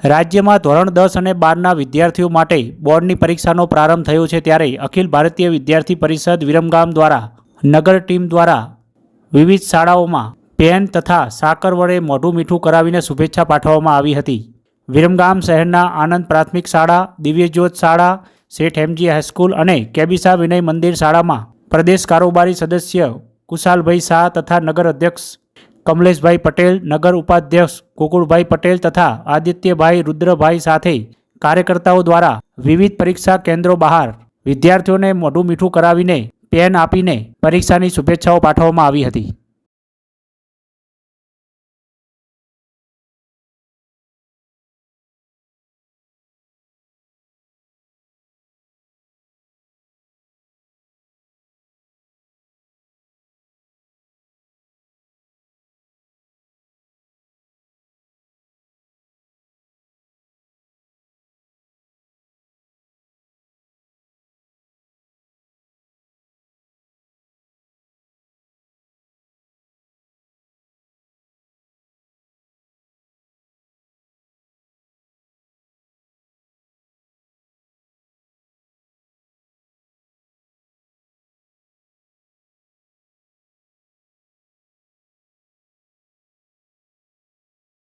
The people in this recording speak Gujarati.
રાજ્યમાં ધોરણ 10 અને 12ના વિદ્યાર્થીઓ માટે બોર્ડની પરીક્ષાનો પ્રારંભ થયો છે, ત્યારે અખિલ ભારતીય વિદ્યાર્થી પરિષદ વિરમગામ દ્વારા નગર ટીમ દ્વારા વિવિધ શાળાઓમાં પેન તથા સાકર વડે મોઢું મીઠું કરાવીને શુભેચ્છા પાઠવવામાં આવી હતી। વિરમગામ શહેરના આનંદ પ્રાથમિક શાળા, દિવ્યજ્યોત શાળા, શેઠ હેમજી હાઈસ્કૂલ અને કેબીસા વિનય મંદિર શાળામાં પ્રદેશ કારોબારી સદસ્ય કુશાલભાઈ શાહ તથા નગર અધ્યક્ષ કમલેશભાઈ પટેલ, નગર ઉપાધ્યક્ષ ગોકુળભાઈ પટેલ તથા આદિત્યભાઈ રુદ્રભાઈ સાથે કાર્યકર્તાઓ દ્વારા વિવિધ પરીક્ષા કેન્દ્રો બહાર વિદ્યાર્થીઓને મોઢું મીઠું કરાવીને પેન આપીને પરીક્ષાની શુભેચ્છાઓ પાઠવવામાં આવી હતી।